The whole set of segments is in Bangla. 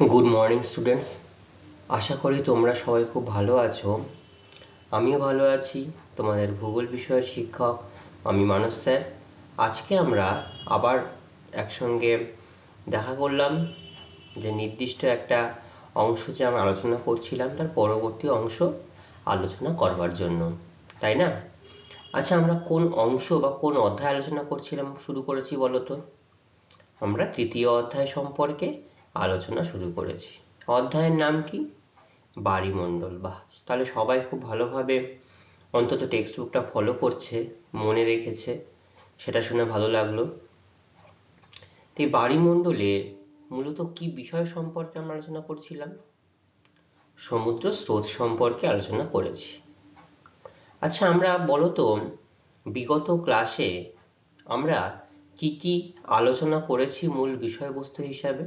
গুড মর্নিং স্টুডেন্টস, আশা করি তোমরা সবাই খুব ভালো আছো। আমিও ভালো আছি। তোমাদের ভূগোল বিষয়ের শিক্ষক আমি মানস স্যার। আজকে আমরা আবার একসঙ্গে দেখা করলাম যে নির্দিষ্ট একটা অংশ যে আমরা আলোচনা করছিলাম তার পরবর্তী অংশ আলোচনা করবার জন্য, তাই না? আচ্ছা, আমরা কোন অংশ বা কোন অধ্যায় আলোচনা করছিলাম শুরু করেছি বলো তো? আমরা তৃতীয় অধ্যায় সম্পর্কে আলোচনা শুরু করেছি। অধ্যায়ের নাম কি? বায়ুমণ্ডল। বাহ, তাহলে সবাই খুব ভালোভাবে অন্তত টেক্সট বুকটা ফলো করছে, মনে রেখেছে, সেটা শুনে ভালো লাগলো। এই বায়ুমণ্ডলের মূলত কি বিষয় সম্পর্কে আমরা আলোচনা করছিলাম? সমুদ্র স্রোত সম্পর্কে আলোচনা করেছি। আচ্ছা, আমরা বলো তো বিগত ক্লাসে আমরা কি কি আলোচনা করেছি মূল বিষয়বস্তু হিসাবে?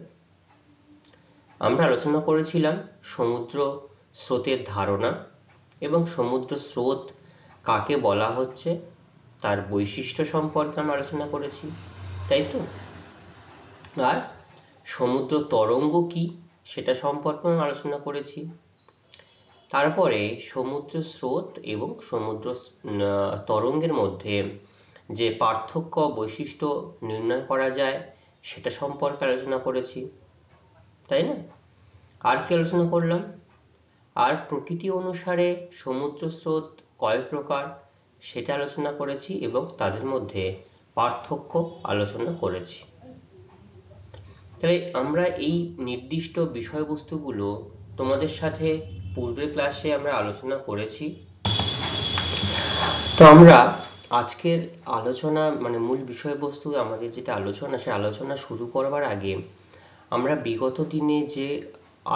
আমরা আলোচনা করেছিলাম সমুদ্র স্রোতের ধারণা এবং সমুদ্র স্রোত কাকে বলা হচ্ছে তার বৈশিষ্ট্য সম্পর্কে আমরা আলোচনা করেছি, তাই তো? আর সমুদ্র তরঙ্গ কি সেটা সম্পর্কে আমরা আলোচনা করেছি। তারপরে সমুদ্র স্রোত এবং সমুদ্র তরঙ্গের মধ্যে যে পার্থক্য বৈশিষ্ট্য নির্ণয় করা যায় সেটা সম্পর্কে আলোচনা করেছি, তাই না? আর কি আলোচনা করলাম? আর প্রকৃতি অনুসারে সমুদ্র স্রোত কয় প্রকার সেটা আলোচনা করেছি এবং তাদের মধ্যে পার্থক্য আলোচনা করেছি। তাই আমরা এই নির্দিষ্ট বিষয়বস্তুগুলো তোমাদের সাথে পূর্বের ক্লাসে আমরা আলোচনা করেছি। তো আমরা আজকের আলোচনা মানে মূল বিষয়বস্তু আমাদের যেটা আলোচনা, সেই আলোচনা শুরু করবার আগে আমরা বিগত দিনে যে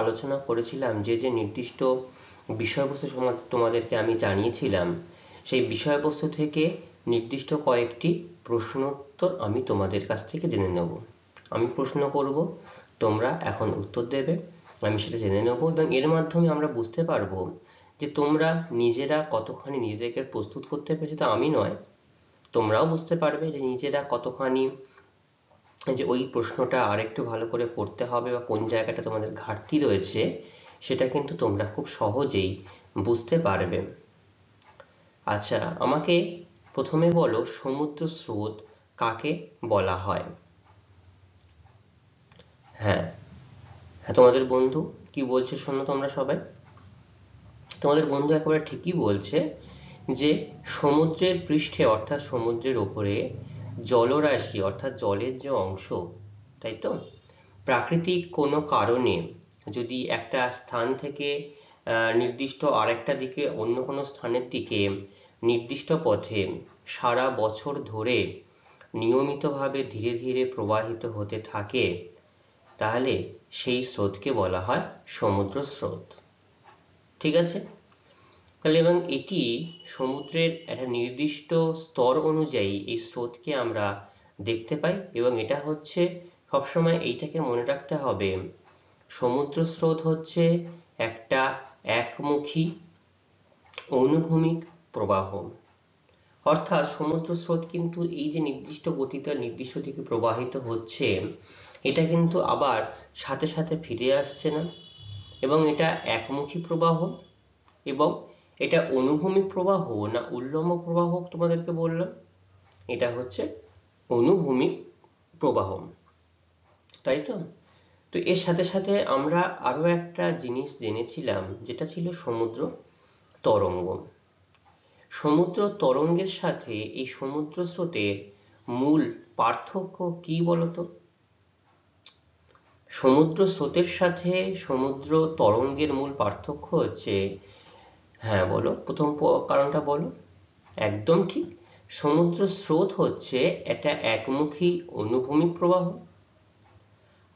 আলোচনা করেছিলাম, যে যে নির্দিষ্ট বিষয়বস্তু তোমাদেরকে আমি জানিয়েছিলাম, সেই বিষয়বস্তু থেকে নির্দিষ্ট কয়েকটি প্রশ্নোত্তর আমি তোমাদের কাছ থেকে জেনে নেব। আমি প্রশ্ন করব, তোমরা এখন উত্তর দেবে, আমি সেটা জেনে নেব এবং এর মাধ্যমে আমরা বুঝতে পারবো যে তোমরা নিজেরা কতখানি নিজেদেরকে প্রস্তুত করতে পেরেছো। তো আমি নয়, তোমরাও বুঝতে পারবে যে নিজেরা কতখানি যে ওই প্রশ্নটা আরেকটু ভালো করে করতে হবে বা কোন জায়গাটা তোমাদের ঘাটতি রয়েছে সেটা কিন্তু তোমরা খুব সহজেই বুঝতে পারবে। আচ্ছা, আমাকে প্রথমে বলো সমুদ্র স্রোত কাকে বলা হয়? হ্যাঁ হ্যাঁ, তোমাদের বন্ধু কি বলছে শোনো তোমরা সবাই। তোমাদের বন্ধু একেবারে ঠিকই বলছে যে সমুদ্রের পৃষ্ঠে অর্থাৎ সমুদ্রের ওপরে জলরাশি অর্থাৎ জলের যে অংশ, তাই তো, প্রাকৃতিক কোনো কারণে যদি একটা স্থান থেকে নির্দিষ্ট আরেকটা দিকে অন্য কোনো স্থানের দিকে নির্দিষ্ট পথে সারা বছর ধরে নিয়মিতভাবে ধীরে ধীরে প্রবাহিত হতে থাকে, তাহলে সেই স্রোতকে বলা হয় সমুদ্র স্রোত। ঠিক আছে? তাহলে এবং এটি সমুদ্রের একটা নির্দিষ্ট স্তর অনুযায়ী এই স্রোতকে আমরা দেখতে পাই এবং এটা হচ্ছে সবসময় এইটাকে মনে রাখতে হবে, সমুদ্র স্রোত হচ্ছে একটা একমুখী অনুভূমিক প্রবাহ। অর্থাৎ সমুদ্র স্রোত কিন্তু এই যে নির্দিষ্ট গতিতে নির্দিষ্ট দিকে প্রবাহিত হচ্ছে, এটা কিন্তু আবার সাথে সাথে ফিরে আসছে না এবং এটা একমুখী প্রবাহ। এবং এটা অনুভূমিক প্রবাহ না উল্লম্ব প্রবাহ তোমাদেরকে বললাম, এটা হচ্ছে অনুভূমিক প্রবাহ, তাই তো? তো এর সাথে সাথে আমরা আরো একটা জিনিস জেনেছিলাম যেটা ছিল সমুদ্র তরঙ্গ। সমুদ্র তরঙ্গের সাথে এই সমুদ্র স্রোতের মূল পার্থক্য কি বলতো? সমুদ্র স্রোতের সাথে সমুদ্র তরঙ্গের মূল পার্থক্য হচ্ছে, হ্যাঁ বলো, প্রথম কারণটা বলো। একদম ঠিক, সমুদ্র স্রোত হচ্ছে একটা একমুখী অনুভূমিক প্রবাহ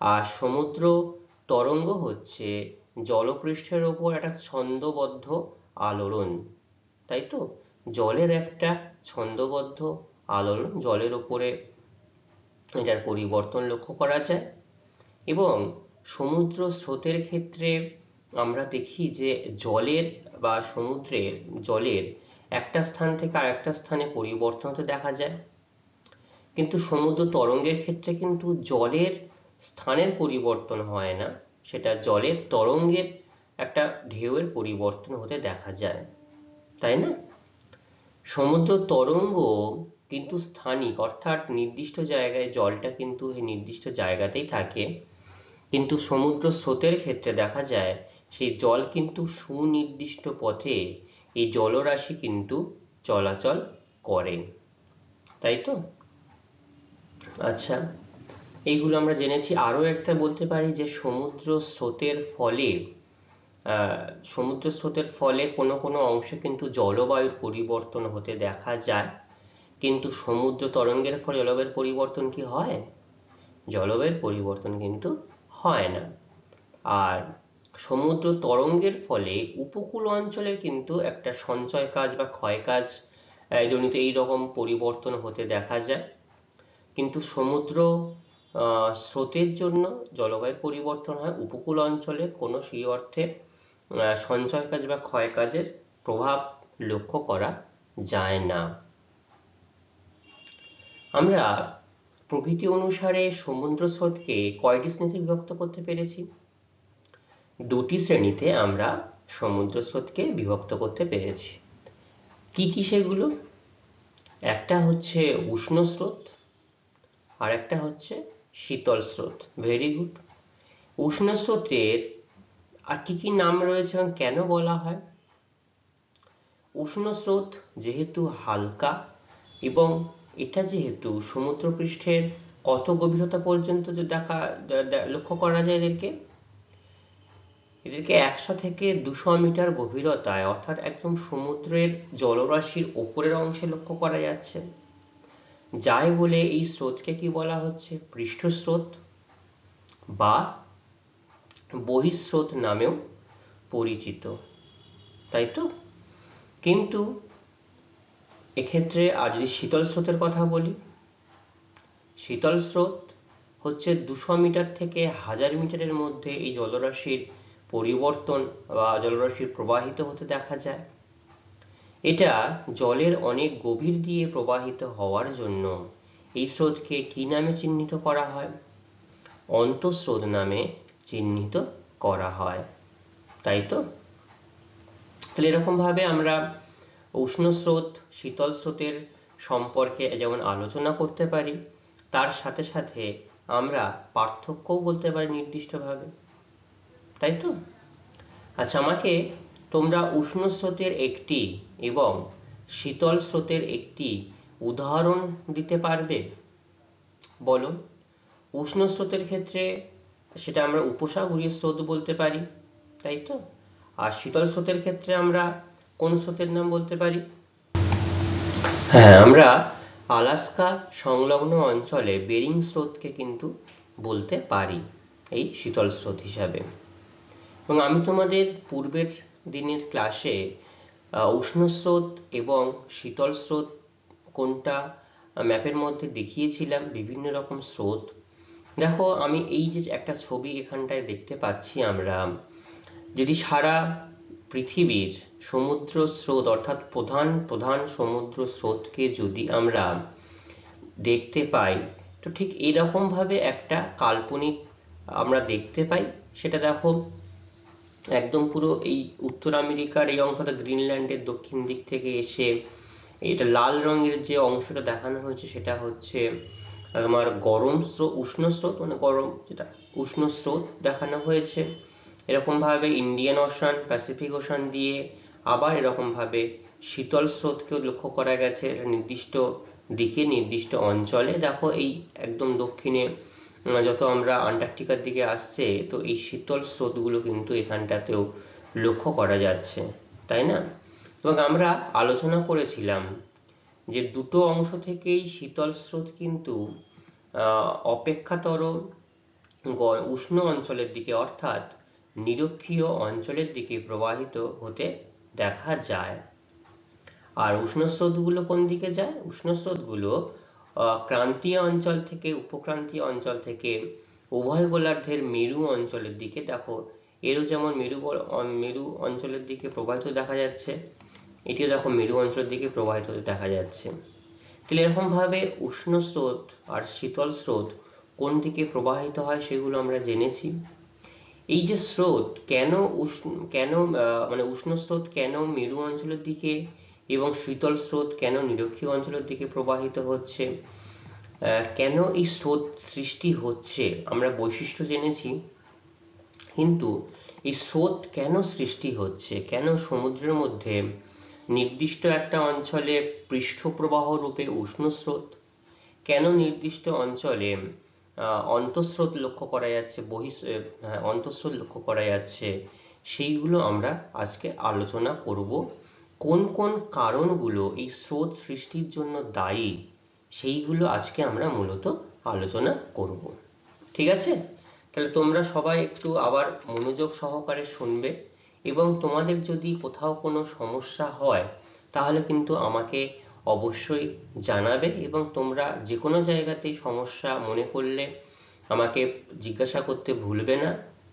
আর সমুদ্র তরঙ্গ হচ্ছে জলপৃষ্ঠের ওপর একটা ছন্দবদ্ধ আলোড়ন, তাই তো? জলের একটা ছন্দবদ্ধ আলোড়ন, জলের ওপরে এটার পরিবর্তন লক্ষ্য করা যায়। এবং সমুদ্র স্রোতের ক্ষেত্রে আমরা দেখি যে জলের বা সমুদ্রের জলের একটা স্থান থেকে আরেকটা স্থানে পরিবর্তন হতে দেখা যায়, কিন্তু সমুদ্র তরঙ্গের ক্ষেত্রে কিন্তু জলের স্থানের পরিবর্তন হয় না, সেটা জলের তরঙ্গের একটা ঢেউয়ের পরিবর্তন হতে দেখা যায়, তাই না? সমুদ্র তরঙ্গ কিন্তু স্থানিক, অর্থাৎ নির্দিষ্ট জায়গায় জলটা কিন্তু এই নির্দিষ্ট জায়গাতেই থাকে, কিন্তু সমুদ্র স্রোতের ক্ষেত্রে দেখা যায় সেই জল কিন্তু সুনির্দিষ্ট পথে এই জলরাশি কিন্তু চলাচল করে, তাই তো? আচ্ছা, এইগুলো আমরা জেনেছি। আরো একটা বলতে পারি যে সমুদ্র স্রোতের ফলে কোনো কোনো অংশে কিন্তু জলবায়ুর পরিবর্তন হতে দেখা যায়, কিন্তু সমুদ্র তরঙ্গের ফলে জলবায়ুর পরিবর্তন কি হয়? জলবায়ুর পরিবর্তন কিন্তু হয় না। আর সমুদ্র তরঙ্গের ফলে উপকূল অঞ্চলের কিন্তু একটা সঞ্চয় কাজ বা ক্ষয় কাজ জনিত এইরকম পরিবর্তন হতে দেখা যায়, কিন্তু সমুদ্র স্রোতের জন্য জলবায়ুর পরিবর্তন হয়, উপকূল অঞ্চলে কোনো সেই অর্থে সঞ্চয় কাজ বা ক্ষয় কাজের প্রভাব লক্ষ্য করা যায় না। আমরা প্রকৃতি অনুসারে সমুদ্র স্রোতকে কয়টি শ্রেণীতে বিভক্ত করতে পেরেছি? দুটি শ্রেণীতে আমরা সমুদ্র স্রোতকে বিভক্ত করতে পেরেছি। কি কি সেগুলো? একটা হচ্ছে উষ্ণ স্রোত, আর একটা হচ্ছে শীতল স্রোত। Very good. উষ্ণ স্রোতের আর কি কি নাম রয়েছে এবং কেন বলা হয়? উষ্ণ স্রোত যেহেতু হালকা এবং এটা যেহেতু সমুদ্রপৃষ্ঠের কত গভীরতা পর্যন্ত লক্ষ্য করা যায় এদেরকে 100 থেকে 200 মিটার গভীরতায়, অর্থাৎ একদম সমুদ্রের জলরাশির ওপরের অংশে লক্ষ্য করা যাচ্ছে, যাই বলে এই স্রোতকে কি বলা হচ্ছে? পৃষ্ঠস্রোত বা বহিঃস্রোত নামেও পরিচিত, তাই তো? কিন্তু এক্ষেত্রে আর যদি শীতল স্রোতের কথা বলি, শীতল স্রোত হচ্ছে 200 মিটার থেকে 1000 মিটারের মধ্যে এই জলরাশির পরিবর্তন বা জলরাশির প্রবাহিত হতে দেখা যায়। এটা জলের অনেক গভীর দিয়ে প্রবাহিত হওয়ার জন্য এই স্রোতকে কি নামে চিহ্নিত করা হয়? অন্তঃস্রোত নামে চিহ্নিত করা হয়, তাই তো? তাহলে এরকম ভাবে আমরা উষ্ণ স্রোত শীতল স্রোতের সম্পর্কে যেমন আলোচনা করতে পারি, তার সাথে সাথে আমরা পার্থক্যও বলতে পারি নির্দিষ্টভাবে, তাই তো? আচ্ছা, আমাকে তোমরা উষ্ণ স্রোতের একটি এবং শীতল স্রোতের একটি উদাহরণ দিতে পারবে? বলো। উষ্ণ স্রোতের ক্ষেত্রে সেটা আমরা উপসাগরীয় স্রোত বলতে পারি, তাই তো? আর শীতল স্রোতের ক্ষেত্রে আমরা কোন স্রোতের নাম বলতে পারি? হ্যাঁ, আমরা আলাস্কা সংলগ্ন অঞ্চলে বেরিং স্রোতকে কিন্তু বলতে পারি এই শীতল স্রোত হিসাবে। এবং আমি তোমাদের পূর্বের দিনের ক্লাসে উষ্ণ স্রোত এবং শীতল স্রোত কোনটা ম্যাপের মধ্যে দেখিয়েছিলাম বিভিন্ন রকম স্রোত। দেখো, আমি এই যে একটা ছবি এখানটায় দেখতে পাচ্ছি, আমরা যদি সারা পৃথিবীর সমুদ্র স্রোত অর্থাৎ প্রধান প্রধান সমুদ্র স্রোতকে যদি আমরা দেখতে পাই, তো ঠিক এইরকম ভাবে একটা কাল্পনিক আমরা দেখতে পাই। সেটা দেখো, একদম পুরো এই উত্তর আমেরিকার এই অংশটা গ্রিনল্যান্ডের দক্ষিণ দিক থেকে এসে এটা লাল রঙের যে অংশটা দেখানো হয়েছে সেটা হচ্ছে আমার উষ্ণ স্রোত, মানে গরম যেটা উষ্ণ স্রোত দেখানো হয়েছে। এরকম ভাবে ইন্ডিয়ান ওশান, প্যাসিফিক ওশান দিয়ে আবার এরকম ভাবে শীতল স্রোতকেও লক্ষ্য করা গেছে নির্দিষ্ট দিকে, নির্দিষ্ট অঞ্চলে। দেখো, এই একদম দক্ষিণে যত আমরা আন্টার্কটিকার দিকে আসছে, তো এই শীতল স্রোতগুলো কিন্তু এখানটাতেও লক্ষ্য করা যাচ্ছে, তাই না? এবং আমরা আলোচনা করেছিলাম যে দুটো অংশ থেকেই শীতল স্রোত কিন্তু অপেক্ষাতর উষ্ণ অঞ্চলের দিকে, অর্থাৎ নিরক্ষীয় অঞ্চলের দিকে প্রবাহিত হতে দেখা যায়। আর উষ্ণ স্রোতগুলো কোন দিকে যায়? উষ্ণ স্রোতগুলো ক্রান্তীয় অঞ্চল থেকে উপক্রান্তীয় অঞ্চল থেকে উভয় গোলার্ধের মেরু অঞ্চলের দিকে, দেখো এরও যেমন মেরু অঞ্চলের দিকে প্রবাহিত দেখা যাচ্ছে, এটিও দেখো মেরু অঞ্চলের দিকে প্রবাহিত দেখা যাচ্ছে। তাহলে এরকম ভাবে উষ্ণ স্রোত আর শীতল স্রোত কোন দিকে প্রবাহিত হয় সেগুলো আমরা জেনেছি। এই যে স্রোত কেন মানে উষ্ণ স্রোত কেন মেরু অঞ্চলের দিকে এবং শীতল স্রোত কেন নিরক্ষীয় অঞ্চলের দিকে প্রবাহিত হচ্ছে, কেন এই স্রোত সৃষ্টি হচ্ছে আমরা বৈশিষ্ট্য জেনেছি, কিন্তু এই স্রোত কেন সৃষ্টি হচ্ছে, কেন সমুদ্রের মধ্যে নির্দিষ্ট একটা অঞ্চলে পৃষ্ঠপ্রবাহ রূপে উষ্ণ স্রোত, কেন নির্দিষ্ট অঞ্চলে অন্তঃস্রোত লক্ষ্য করা যাচ্ছে, অন্তঃস্রোত লক্ষ্য করা যাচ্ছে, সেইগুলো আমরা আজকে আলোচনা করব। কোন কোন কারণগুলো এই স্রোত সৃষ্টির জন্য দায়ী সেইগুলো আজকে আমরা মূলত আলোচনা করব। ঠিক আছে? তাহলে তোমরা সবাই একটু আবার মনোযোগ সহকারে শুনবে, এবং তোমাদের যদি কোথাও কোনো সমস্যা হয় তাহলে কিন্তু আমাকে অবশ্যই জানাবে, এবং তোমরা যে কোনো জায়গাতেই সমস্যা মনে করলে আমাকে জিজ্ঞাসা করতে ভুলবে না।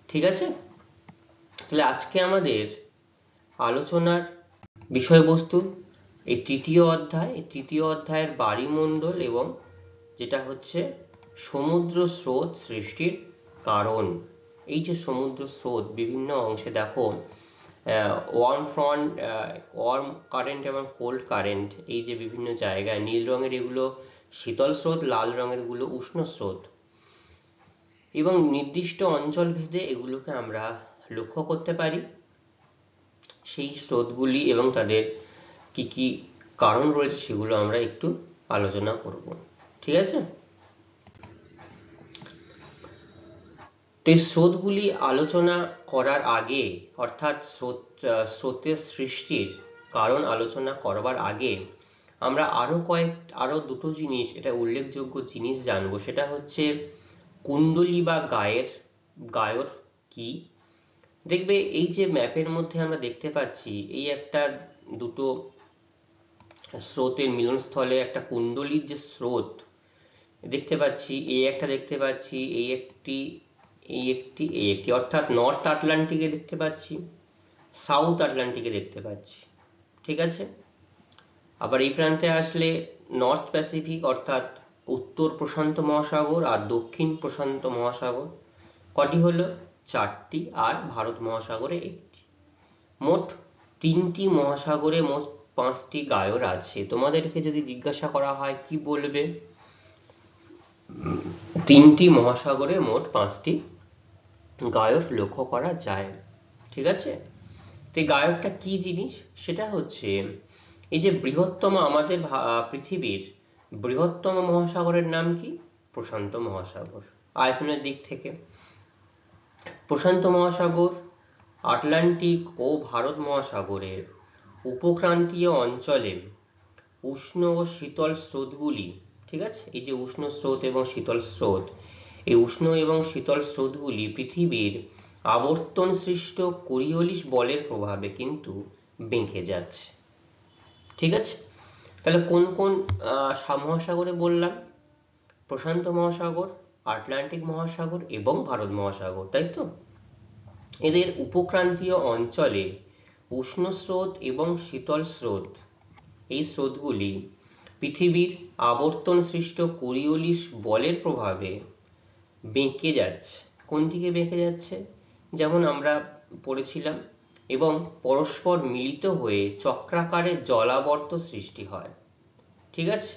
ঠিক আছে? তাহলে আজকে আমাদের আলোচনার বিষয়বস্তু এই তৃতীয় অধ্যায়ের বায়ুমণ্ডল এবং যেটা হচ্ছে সমুদ্র স্রোত সৃষ্টির কারণ। এই যে সমুদ্র স্রোত বিভিন্ন অংশে দেখো ওয়ার্ম কারেন্ট এবং কোল্ড কারেন্ট, এই যে বিভিন্ন জায়গায় নীল রঙের এগুলো শীতল স্রোত, লাল রঙের গুলো উষ্ণ স্রোত, এবং নির্দিষ্ট অঞ্চল ভেদে এগুলোকে আমরা লক্ষ্য করতে পারি। সেই স্রোতগুলি এবং তাদের কি কি কারণ রয়েছে সেগুলো আমরা একটু আলোচনা করব। ঠিক আছে? তো এই স্রোতগুলি আলোচনা করার আগে, অর্থাৎ স্রোতের সৃষ্টির কারণ আলোচনা করবার আগে আমরা আরো দুটো জিনিস, এটা উল্লেখযোগ্য জিনিস জানবো। সেটা হচ্ছে কুণ্ডলী বা গায়র কি। দেখবে এই যে ম্যাপের মধ্যে আমরা দেখতে পাচ্ছি এই একটা দুটো স্রোতের মিলনস্থলে একটা কুণ্ডলীর যে স্রোত দেখতে পাচ্ছি, এই একটা দেখতে পাচ্ছি, এই একটি অর্থাৎ নর্থ আটলান্টিকে দেখতে পাচ্ছি, সাউথ আটলান্টিকে দেখতে পাচ্ছি। ঠিক আছে? আবার এই প্রান্তে আসলে নর্থ প্যাসিফিক অর্থাৎ উত্তর প্রশান্ত মহাসাগর আর দক্ষিণ প্রশান্ত মহাসাগর কটি হলো? চারটি, আর ভারত মহাসাগরে একটি। মোট তিনটি মহাসাগরে মোট 5টি গায়র আছে। তোমাদেরকে যদি জিজ্ঞাসা করা হয় কি বলবে? তিনটি মহাসাগরে মোট 5টি গায়র লক্ষ্য করা যায়। ঠিক আছে? তো গায়রটা কি জিনিস? সেটা হচ্ছে এই যে বৃহত্তম আমাদের পৃথিবীর বৃহত্তম মহাসাগরের নাম কি? প্রশান্ত মহাসাগর। আয়তনের দিক থেকে প্রশান্ত মহাসাগর, আটলান্টিক ও ভারত মহাসাগরের উপক্রান্তীয় অঞ্চলে উষ্ণ ও শীতল স্রোতগুলি, ঠিক আছে, এই যে উষ্ণ স্রোত এবং শীতল স্রোত, এই উষ্ণ এবং শীতল স্রোতগুলি পৃথিবীর আবর্তন সৃষ্ট কোরিওলিস বলের প্রভাবে কিন্তু বেঁকে যাচ্ছে। ঠিক আছে? তাহলে কোন কোন মহাসাগরে বললাম? প্রশান্ত মহাসাগর, আটলান্টিক মহাসাগর এবং ভারত মহাসাগর, তাই তো? এদের উপক্রান্তীয় অঞ্চলে উষ্ণ স্রোত এবং শীতল স্রোত, এই স্রোতগুলি পৃথিবীর আবর্তন সৃষ্ট কোরিওলিস বলের প্রভাবে বেঁকে যাচ্ছে। কোন দিকে বেঁকে যাচ্ছে? যেমন আমরা পড়েছিলাম, এবং পরস্পর মিলিত হয়ে চক্রাকারে জলাবর্ত সৃষ্টি হয়। ঠিক আছে?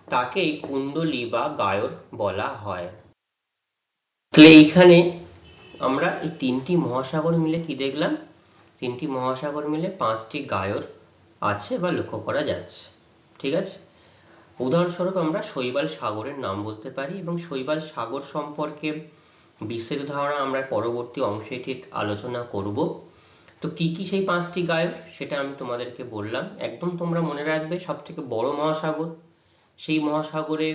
তাকেই কুণ্ডলী বা গায়র বলা হয়। তাহলে এইখানে আমরা এই তিনটি মহাসাগর মিলে কি দেখলাম? তিনটি মহাসাগর মিলে 5টি গায়র আছে বা লক্ষ্য করা যাচ্ছে। ঠিক আছে? উদাহরণস্বরূপ আমরা শৈবাল সাগরের নাম বলতে পারি, এবং শৈবাল সাগর সম্পর্কে বিস্তারিত ধারণা আমরা পরবর্তী অংশে ঠিক আলোচনা করব। তো কি কি সেই 5টি গায়র সেটা আমি তোমাদেরকে বললাম। একদম তোমরা মনে রাখবে সব থেকে বড় মহাসাগর, সেই মহাসাগরে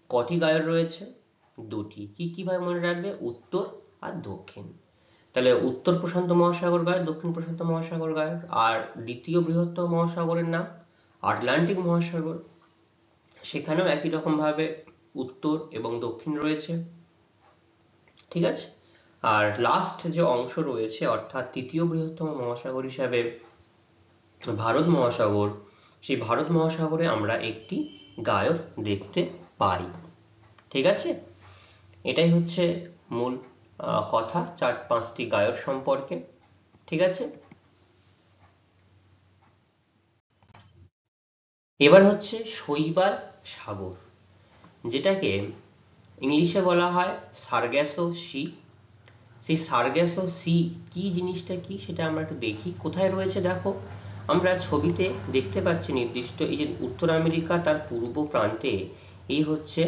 কটি গায়র রয়েছে? 2টি। কি কি ভাবে মনে রাখবে? উত্তর আর দক্ষিণ। তাহলে উত্তর প্রশান্ত মহাসাগর গায়র, দক্ষিণ প্রশান্ত মহাসাগর গায়র। আর দ্বিতীয় বৃহত্তম মহাসাগরের নাম আটলান্টিক মহাসাগর, সেখানেও একই রকম ভাবে উত্তর এবং দক্ষিণ রয়েছে। ঠিক আছে? আর লাস্ট যে অংশ রয়েছে অর্থাৎ তৃতীয় বৃহত্তম মহাসাগর হিসাবে ভারত মহাসাগর, সেই ভারত মহাসাগরে আমরা একটি গায়র দেখতে পাই। ঠিক আছে? এটাই হচ্ছে মূল কথা 4-5টি গায়ক সম্পর্কে। ঠিক আছে, এবার হচ্ছে শৈবাল সাগর, যেটাকে ইংলিশে বলা হয় সার্গাসো সি। সেই সার্গাসো সি কি জিনিসটা কি সেটা আমরা একটু দেখি। কোথায় রয়েছে দেখো, আমরা ছবিতে দেখতে পাচ্ছি নির্দিষ্ট এই যে উত্তর আমেরিকা, তার পূর্ব প্রান্তে এই হচ্ছে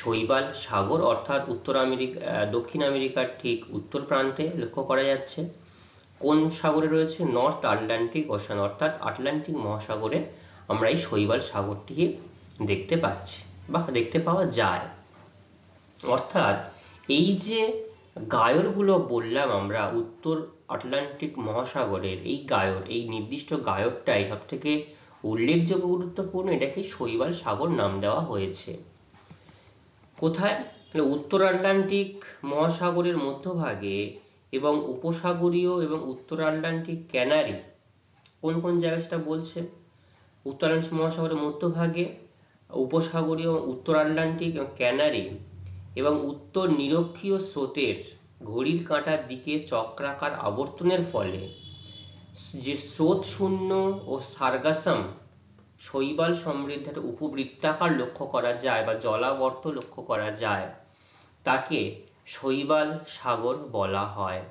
শৈবাল সাগর, অর্থাৎ উত্তর আমেরিকা দক্ষিণ আমেরিকার ঠিক উত্তর প্রান্তে লক্ষ্য করা যাচ্ছে। কোন সাগরে রয়েছে? নর্থ আটলান্টিক ওশান, অর্থাৎ আটলান্টিক মহাসাগরে আমরা এই শৈবাল সাগরটিকে দেখতে পাচ্ছি বা দেখতে পাওয়া যায়। অর্থাৎ এই যে গায়রগুলো বললাম আমরা উত্তর আটলান্টিক মহাসাগরের, এই গায়র, এই নির্দিষ্ট গায়রটাই সব থেকে উল্লেখযোগ্য গুরুত্বপূর্ণ, এটাকে শৈবাল সাগর নাম দেওয়া হয়েছে। কোথায়? উত্তর আটলান্টিক মহাসাগরের মধ্যভাগে এবং উপসাগরীয় এবং উত্তর আটলান্টিক ক্যানারি, কোন কোন জায়গা সেটা বলছে। উত্তর আটলান্টিক মহাসাগরের মধ্যভাগে, উপসাগরীয় উত্তর আটলান্টিক এবং ক্যানারি এবং উত্তর নিরক্ষীয় স্রোতের ঘড়ির কাঁটার দিকে চক্রাকার আবর্তনের ফলে যে স্রোত শূন্য ও সার্গাসাম শৈবাল সমৃদ্ধ একটা উপবৃত্তাকার লক্ষ্য করা যায় বা জলাবর্ত লক্ষ্য করা যায়, তাকে শৈবাল সাগর বলা হয়।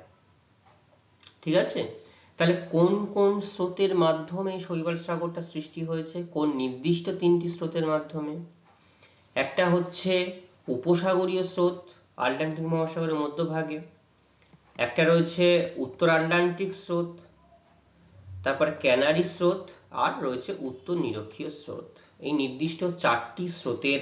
ঠিক আছে, তাহলে কোন কোন স্রোতের মাধ্যমে শৈবাল সাগরটা সৃষ্টি হয়েছে? কোন নির্দিষ্ট 3টি স্রোতের মাধ্যমে? একটা হচ্ছে উপসাগরীয় স্রোত আটলান্টিক মহাসাগরের মধ্যভাগে, একটা রয়েছে উত্তর আটলান্টিক স্রোত, তারপরে ক্যানারি স্রোত, আর রয়েছে উত্তর নিরক্ষীয় স্রোত। এই নির্দিষ্ট 4টি স্রোতের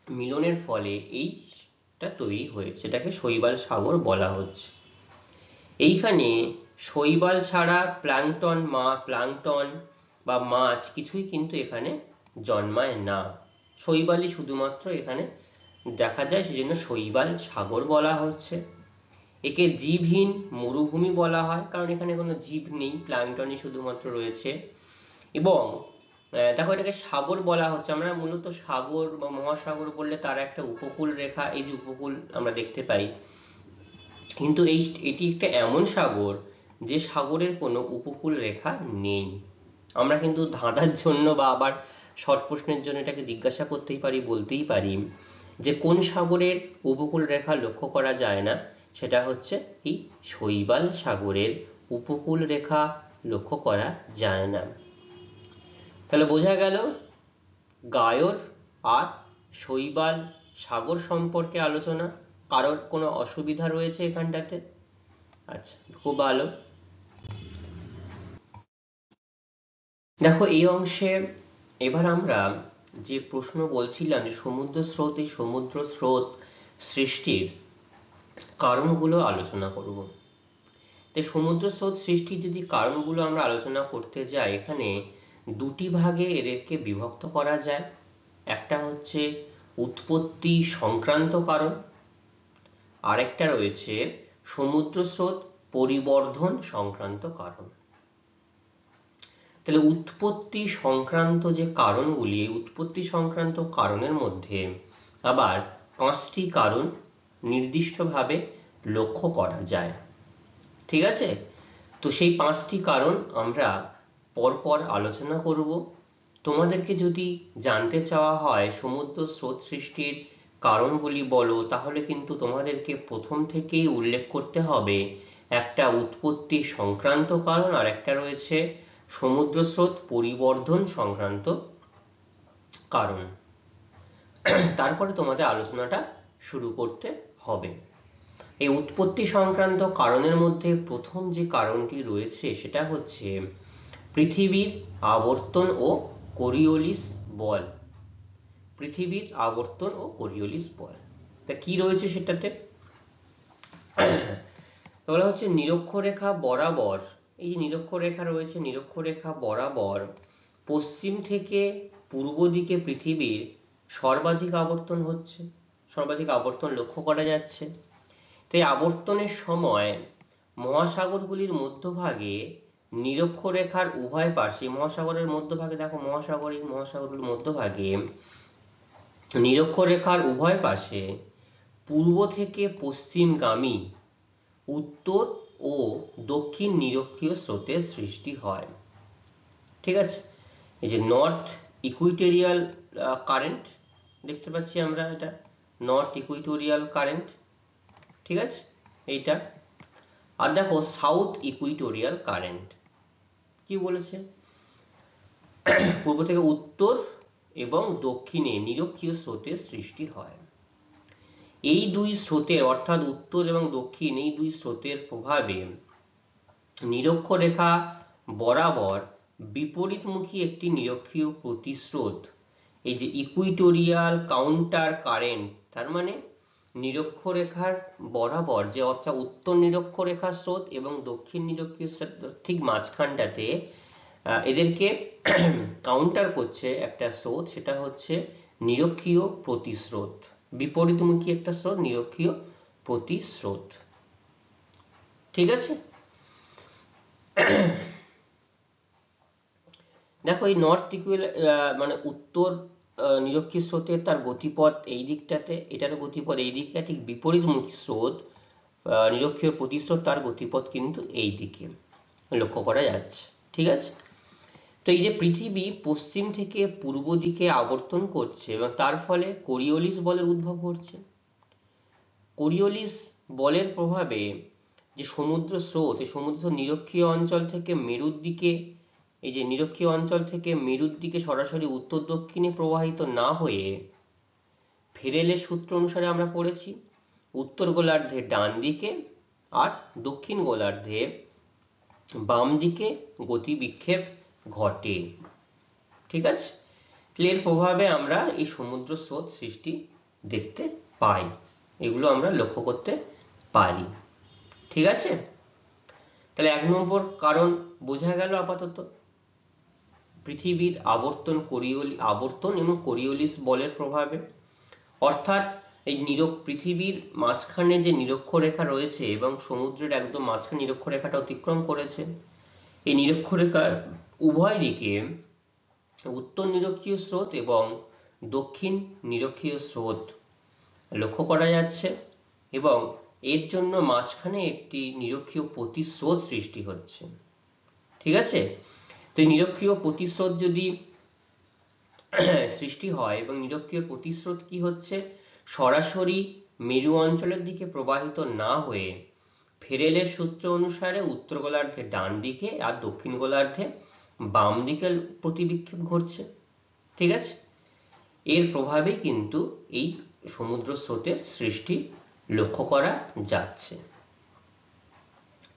মিলনের ফলে এইটা তৈরি হয়েছে, এটাকে শৈবাল সাগর বলা হচ্ছে। এইখানে শৈবাল ছাড়া প্লাঙ্কটন বা মাছ কিছুই কিন্তু এখানে জন্মায় না, শৈবালই শুধুমাত্র এখানে দেখা যায়, সেজন্য শৈবাল সাগর বলা হচ্ছে। একে জীবহীন মরুভূমি বলা হয়, কারণ এখানে কোনো জীব নেই, প্লাঙ্কটনই শুধুমাত্র রয়েছে। এবং দেখো, এটাকে সাগর বলা হচ্ছে, আমরা মূলত সাগর বা মহাসাগর বললে তার একটা উপকূল রেখা, এই যে উপকূল আমরা দেখতে পাই, কিন্তু এটি একটা এমন সাগর যে সাগরের কোনো উপকূল রেখা নেই। আমরা কিন্তু ধাঁধার জন্য বা আবার শর্ট প্রশ্নের জন্য এটাকে জিজ্ঞাসা করতেই পারি, বলতেই পারি যে কোন সাগরের উপকূল রেখা লক্ষ্য করা যায় না, সেটা হচ্ছে এই শৈবাল সাগরের উপকূল রেখা লক্ষ্য করা যায় না। তাহলে বোঝা গেল গায়র আর শৈবাল সাগর সম্পর্কে আলোচনা। কারোর কোনো অসুবিধা রয়েছে এখানটাতে? আচ্ছা, খুব ভালো। দেখো, এই অংশে এবার আমরা যে প্রশ্ন বলছিলাম যে সমুদ্র স্রোত, এই সমুদ্র স্রোত সৃষ্টির কারণগুলো আলোচনা করব। তাই সমুদ্র স্রোত সৃষ্টির যদি কারণগুলো আমরা আলোচনা করতে যাই, এখানে দুটি ভাগে এদেরকে বিভক্ত করা যায়। একটা হচ্ছে উৎপত্তি সংক্রান্ত কারণ, আরেকটা রয়েছে সমুদ্র স্রোত পরিবর্ধন সংক্রান্ত কারণ। তাহলে উৎপত্তি সংক্রান্ত যে কারণগুলি, এই উৎপত্তি সংক্রান্ত কারণের মধ্যে আবার 5টি কারণ নির্দিষ্টভাবে লক্ষ্য করা যায়। ঠিক আছে, তো সেই 5টি কারণ আমরা পরপর আলোচনা করব। তোমাদেরকে যদি জানতে চাওয়া হয় সমুদ্র স্রোত সৃষ্টির কারণগুলি বলো, তাহলে কিন্তু তোমাদেরকে প্রথম থেকেই উল্লেখ করতে হবে একটা উৎপত্তি সংক্রান্ত কারণ, আর একটা রয়েছে সমুদ্র স্রোত পরিবর্ধন সংক্রান্ত কারণ। তারপরে তোমাদের আলোচনাটা শুরু করতে হবে। এই উৎপত্তি সংক্রান্ত কারণের মধ্যে প্রথম যে কারণটি রয়েছে সেটা হচ্ছে পৃথিবীর আবর্তন ও কোরিওলিস বল। পৃথিবীর আবর্তন ও কোরিওলিস বল, তা কি রয়েছে সেটাতে? বলা হচ্ছে নিরক্ষরেখা বরাবর, এই যে নিরক্ষরেখা রয়েছে, নিরক্ষরেখা বরাবর পশ্চিম থেকে পূর্ব দিকে পৃথিবীর সর্বাধিক আবর্তন হচ্ছে, সর্বাধিক আবর্তন লক্ষ্য করা যাচ্ছে। তাই আবর্তনের সময় মহাসাগরগুলির মধ্যভাগে নিরক্ষরেখার উভয় পাশে, মহাসাগরের মধ্যভাগে দেখো, মহাসাগরগুলির মধ্যভাগে নিরক্ষরেখার উভয় পাশে পূর্ব থেকে পশ্চিমগামী উত্তর ও দক্ষিণ নিরক্ষীয় স্রোতের সৃষ্টি হয়। ঠিক আছে, এই যে নর্থ ইকুইটোরিয়াল কারেন্ট দেখতে পাচ্ছি আমরা, এটা নর্থ ইকুইটোরিয়াল কারেন্ট, ঠিক আছে এইটা। আর দেখো সাউথ ইকুইটোরিয়াল কারেন্ট কি বলেছে, পূর্ব থেকে উত্তর এবং দক্ষিণে নিরক্ষীয় স্রোতের সৃষ্টি হয়। এই দুই স্রোতের অর্থাৎ উত্তর এবং দক্ষিণ এই দুই স্রোতের প্রভাবে নিরক্ষরেখা বরাবর বিপরীতমুখী একটি নিরক্ষীয় প্রতিস্রোত, এই যে ইকুইটোরিয়াল কাউন্টার কারেন্ট, তার মানে নিরক্ষরেখার বরাবর যে অর্থাৎ উত্তর নিরক্ষরেখার স্রোত এবং দক্ষিণ নিরক্ষীয় স্রোত ঠিক মাঝখানটাতে এদেরকে কাউন্টার করছে একটা স্রোত, সেটা হচ্ছে নিরক্ষীয় প্রতিস্রোত। বিপরীতমুখী একটা স্রোত নিরক্ষীয় প্রতিস্রোত, ঠিক আছে। দেখো এই নর্থ ইকুইটোরিয়াল মানে উত্তর নিরক্ষীয় স্রোতের তার গতিপথ এই দিকটাতে, এটার গতিপথ এই দিকে, ঠিক বিপরীতমুখী স্রোত নিরক্ষীয় প্রতিস্রোত তার গতিপথ কিন্তু এই দিকে লক্ষ্য করা যাচ্ছে, ঠিক আছে। তো এই যে পৃথিবী পশ্চিম থেকে পূর্ব দিকে আবর্তন করছে এবং তার ফলে কোরিওলিস বলের উদ্ভব ঘটছে। কোরিওলিস বলের প্রভাবে যে সমুদ্র স্রোত, এই সমুদ্র স্রোত নিরক্ষীয় অঞ্চল থেকে মেরুর দিকে, এই যে নিরক্ষীয় অঞ্চল থেকে মেরুর দিকে সরাসরি উত্তর দক্ষিণে প্রবাহিত না হয়ে ফেরেলের সূত্র অনুসারে আমরা পড়েছি উত্তর গোলার্ধে ডান দিকে আর দক্ষিণ গোলার্ধে বাম দিকে গতি বিক্ষেপ ঘটে, ঠিক আছে। এর প্রভাবে আমরা এই সমুদ্র স্রোত সৃষ্টি দেখতে পাই, এগুলো আমরা লক্ষ্য করতে পারি, ঠিক আছে। তাহলে 1 নম্বর কারণ বোঝা গেল আপাতত, পৃথিবীর আবর্তন এবং কোরিওলিস বলের প্রভাবে, অর্থাৎ এই পৃথিবীর মাঝখানে যে নিরক্ষরেখা রয়েছে এবং সমুদ্রের একদম মাঝখানে নিরক্ষরেখাটা অতিক্রম করেছে, এই নিরক্ষরেখার উভয় দিকে উত্তর নিরক্ষীয় স্রোত এবং দক্ষিণ নিরক্ষীয় স্রোত লক্ষ্য করা যাচ্ছে এবং এর জন্য মাঝখানে একটি নিরক্ষীয় প্রতিস্রোত সৃষ্টি হচ্ছে, ঠিক আছে। তো এই নিরক্ষীয় প্রতিস্রোত যদি সৃষ্টি হয় এবং নিরক্ষীয় প্রতিস্রোত কি হচ্ছে, সরাসরি মেরু অঞ্চলের দিকে প্রবাহিত না হয়ে ফেরেলের সূত্র অনুসারে উত্তর গোলার্ধে ডান দিকে আর দক্ষিণ গোলার্ধে বাম দিকে প্রতিবিক্ষেপ ঘটছে, ঠিক আছে। এর প্রভাবে কিন্তু এই সমুদ্র স্রোতের সৃষ্টি লক্ষ্য করা যাচ্ছে,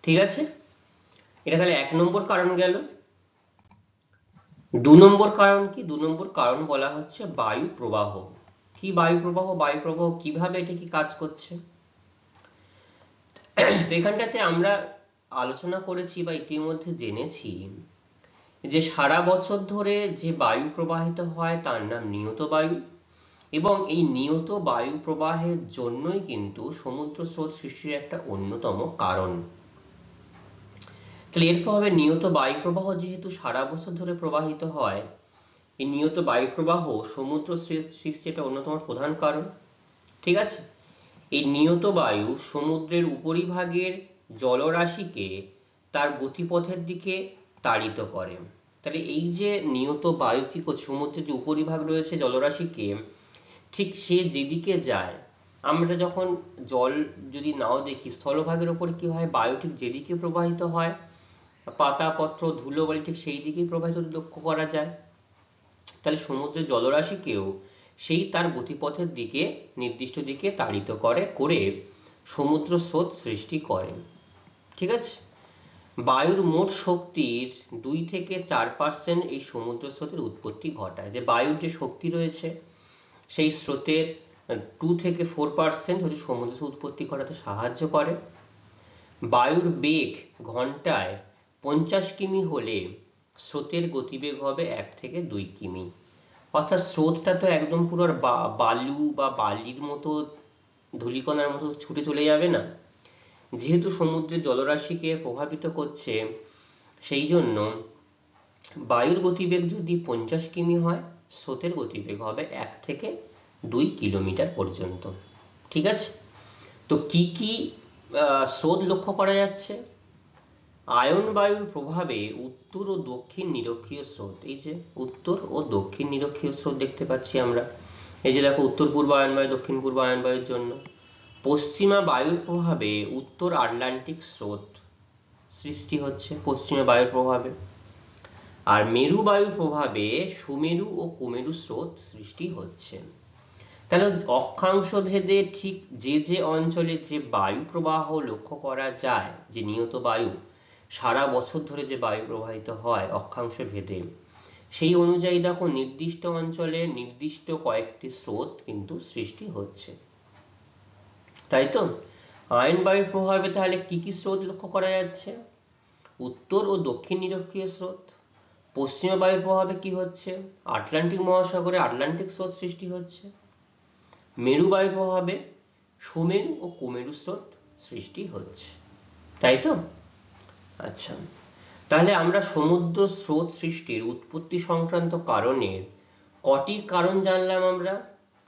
ঠিক আছে। এটা তাহলে 1 নম্বর কারণ গেল। 2 নম্বর কারণ কি, 2 নম্বর কারণ বলা হচ্ছে বায়ু প্রবাহ। কি বায়ু প্রবাহ, বায়ু প্রবাহ কিভাবে এটা কি কাজ করছে, তো এখানটাতে আমরা আলোচনা করেছি বা ইতিমধ্যে জেনেছি যে সারা বছর ধরে যে বায়ু প্রবাহিত হয় তার নাম নিয়ত বায়ু, এবং এই নিয়ত বায়ু প্রবাহের জন্যই কিন্তু সমুদ্র স্রোত সৃষ্টির একটা অন্যতম কারণ। তাহলে এর প্রভাবে নিয়ত বায়ু প্রবাহ যেহেতু সারা বছর ধরে প্রবাহিত হয়, এই নিয়ত বায়ু প্রবাহ সমুদ্র সৃষ্টির একটা অন্যতম প্রধান কারণ, ঠিক আছে। এই নিয়ত বায়ু সমুদ্রের উপরিভাগের জলরাশিকে তার গতিপথের দিকে তাড়িত করে। তাহলে এই যে নিয়ত বায়ু কি করছে, সমুদ্রের যে উপরিভাগ রয়েছে জলরাশিকে, ঠিক সে যেদিকে যায়, আমরা যখন জল যদি নাও দেখি স্থলভাগের ওপর কি হয়, বায়ু ঠিক যেদিকে প্রবাহিত হয়, পাতাপত্র ধুলোবালি ঠিক সেই দিকেই প্রবাহিত লক্ষ্য করা যায়। তাহলে সমুদ্রের জলরাশিকেও সেই তার গতিপথের দিকে নির্দিষ্ট দিকে তাড়িত করে সমুদ্র স্রোত সৃষ্টি করে, ঠিক আছে। বায়ুর মোট শক্তির 2 থেকে 4% এই সমুদ্র স্রোতের উৎপত্তি ঘটায়। যে বায়ুর যে শক্তি রয়েছে সেই স্রোতের 2 থেকে 4% হচ্ছে সমুদ্র স্রোত উৎপত্তি ঘটাতে সাহায্য করে। বায়ুর বেগ ঘন্টায় 50 কিমি হলে স্রোতের গতিবেগ হবে 1 থেকে 2 কিমি। অর্থাৎ স্রোতটা তো একদম পুরো বালু বা বালির মতো ধূলিকণার মতো ছুটে চলে যাবে না, যেহেতু সমুদ্রের জলরাশিকে প্রভাবিত করছে, সেই জন্য বায়ুর গতিবেগ যদি 50 কিমি হয়, স্রোতের গতিবেগ হবে 1 থেকে 2 কিলোমিটার পর্যন্ত, ঠিক আছে। তো কি কি স্রোত লক্ষ্য করা যাচ্ছে? আয়ন বায়ুর প্রভাবে উত্তর ও দক্ষিণ নিরক্ষীয় স্রোত, এই যে উত্তর ও দক্ষিণ নিরক্ষীয় স্রোত দেখতে পাচ্ছি আমরা। এই যে দেখো, উত্তর পূর্ব আয়ন বায়ু, দক্ষিণ পূর্ব আয়ন বায়ুর জন্য। পশ্চিমা বায়ুর প্রভাবে উত্তর আটলান্টিক স্রোত সৃষ্টি হচ্ছে পশ্চিমা বায়ুর প্রভাবে। আর মেরু বায়ুর প্রভাবে সুমেরু ও কুমেরু স্রোত সৃষ্টি হচ্ছে। তাহলে অক্ষাংশ ভেদে ঠিক যে যে অঞ্চলে যে বায়ু প্রবাহ লক্ষ্য করা যায়, যে নিয়ত বায়ু সারা বছর ধরে যে বায়ু প্রবাহিত হয় অক্ষাংশ ভেদে, সেই অনুযায়ী দেখো নির্দিষ্ট অঞ্চলে নির্দিষ্ট কয়েকটি স্রোত কিন্তু সৃষ্টি হচ্ছে, তাই তো? আয়ন বায়ুর প্রভাবে তাহলে কি কি স্রোত লক্ষ্য করা যাচ্ছে? উত্তর ও দক্ষিণ নিরক্ষীয় স্রোত। পশ্চিমা বায়ুর প্রভাবে কি হচ্ছে? আটলান্টিক মহাসাগরে আটলান্টিক স্রোত সৃষ্টি হচ্ছে। মেরু বায়ুর প্রভাবে সুমেরু ও কুমেরু স্রোত সৃষ্টি হচ্ছে, তাই তো? আচ্ছা, তাহলে আমরা সমুদ্র স্রোত সৃষ্টির উৎপত্তি সংক্রান্ত কারণের কটি কারণ জানলাম? আমরা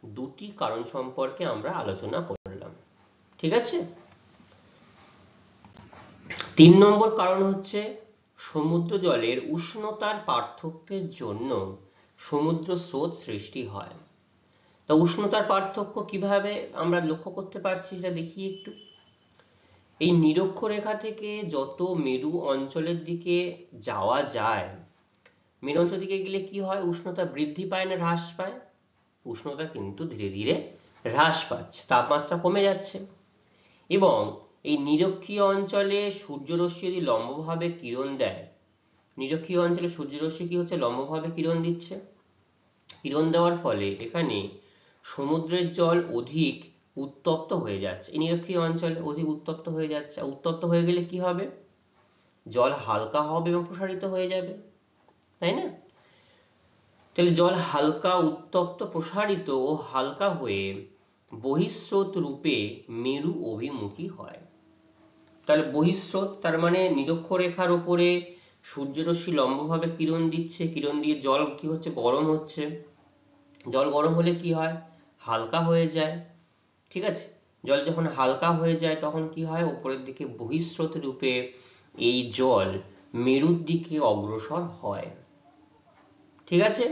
দুটি কারণ সম্পর্কে আমরা আলোচনা করলাম, ঠিক আছে? 3 নম্বর কারণ হচ্ছে সমুদ্র জলের উষ্ণতার পার্থক্যের জন্য সমুদ্র স্রোত সৃষ্টি হয়। তা উষ্ণতার পার্থক্য কিভাবে আমরা লক্ষ্য করতে পারছি সেটা দেখি একটু। এই নিরক্ষরেখা থেকে যত মেরু অঞ্চলের দিকে যাওয়া যায়, মেরু অঞ্চলের দিকে গেলে কি হয়? উষ্ণতা বৃদ্ধি পায় না হ্রাস পায়? উষ্ণতা কিন্তু ধীরে ধীরে হ্রাস পাচ্ছে, তাপমাত্রা কমে যাচ্ছে। এবং এই নিরক্ষীয় অঞ্চলে সূর্যরশ্মি যদি লম্বভাবে কিরণ দেয়, নিরক্ষীয় অঞ্চলে সূর্যরশ্মি কি হচ্ছে? লম্বভাবে কিরণ দিচ্ছে। কিরণ দেওয়ার ফলে এখানে সমুদ্রের জল অধিক উত্তপ্ত হয়ে যাচ্ছে, এই নিরক্ষীয় অঞ্চলে অধিক উত্তপ্ত হয়ে যাচ্ছে। উত্তপ্ত হয়ে গেলে কি হবে? জল হালকা হবে এবং প্রসারিত হয়ে যাবে, তাই না? তাহলে জল হালকা, উত্তপ্ত, প্রসারিত ও হালকা হয়ে বহিঃস্রোত রূপে মেরু অভিমুখী হয়। তাহলে বহিঃস্রোত তার মানে নিরক্ষরেখার উপরে সূর্যরশ্মি লম্বভাবে কিরণ দিচ্ছে, কিরণ দিয়ে জল কি হচ্ছে? গরম হচ্ছে। জল গরম হলে কি হয়? হালকা হয়ে যায়, ঠিক আছে? জল যখন হালকা হয়ে যায় তখন কি হয়? উপরের দিকে বহিঃস্রোত রূপে এই জল মেরুর দিকে অগ্রসর হয়, ঠিক আছে?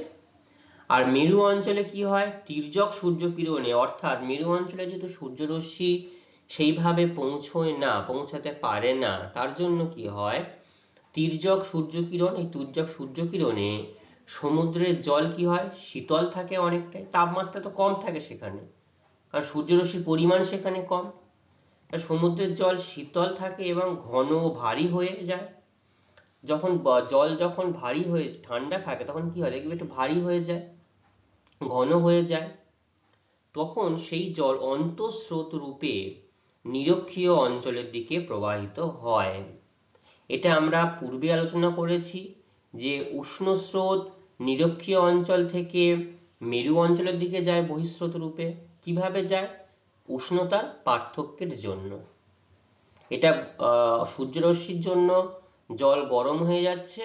আর মেরু অঞ্চলে কি হয়? তির্যক সূর্যকিরণে, অর্থাৎ মেরু অঞ্চলে যেহেতু সূর্যরশ্মি সেইভাবে পৌঁছাতে পারে না, তার জন্য কি হয়? তির্যক সূর্যকিরণ, এই তির্যক সূর্যকিরণে সমুদ্রের জল কি হয়? শীতল থাকে অনেকটাই, তাপমাত্রা তো কম থাকে সেখানে, কারণ সূর্যরশ্মির পরিমাণ সেখানে কম। সমুদ্রের জল শীতল থাকে এবং ঘন ভারী হয়ে যায়। জল যখন ভারী হয়ে ঠান্ডা থাকে তখন কি হয়? দেখবে একটু ভারী হয়ে যায়, ঘন হয়ে যায়। তখন সেই জল অন্তঃস্রোত রূপে নিরক্ষীয় অঞ্চলের দিকে প্রবাহিত হয়। এটা আমরা পূর্বে আলোচনা করেছি যে উষ্ণ স্রোত নিরক্ষীয় অঞ্চল থেকে মেরু অঞ্চলের দিকে যায় বহিঃস্রোত রূপে। কিভাবে যায়? উষ্ণতার পার্থক্যের জন্য। এটা সূর্যরশ্মির জন্য জল গরম হয়ে যাচ্ছে,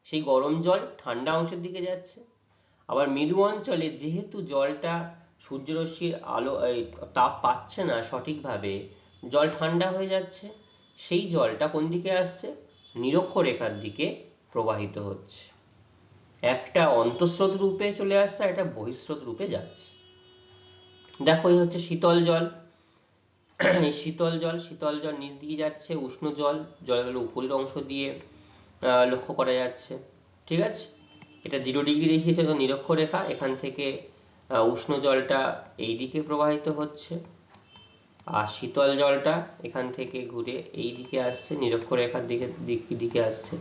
সেই গরম জল ঠান্ডা অংশের দিকে যাচ্ছে। আবার মেরু অঞ্চলে যেহেতু জলটা সূর্যরশ্মির আলো তাপ পাচ্ছে না সঠিকভাবে, জল ঠান্ডা হয়ে যাচ্ছে, সেই জলটা কোন দিকে আসছে? নিরক্ষরেখার দিকে প্রবাহিত হচ্ছে। একটা অন্তঃস্রোত রূপে চলে আসছে, একটা বহিঃস্রোত রূপে যাচ্ছে। দেখো, এই হচ্ছে শীতল জল। শীতল জল নিচ দিয়ে যাচ্ছে, উষ্ণ জলগুলো উপরের অংশ দিয়ে লক্ষ্য করা যাচ্ছে, ঠিক আছে? এটা 0 ডিগ্রি দেখিয়েছে, তো নিরক্ষরেখা, এখান থেকে উষ্ণ জলটা এই দিকে প্রবাহিত হচ্ছে, আর শীতল জলটা এখান থেকে ঘুরে এই দিকে আসছে, নিরক্ষরেখার দিকে আসছে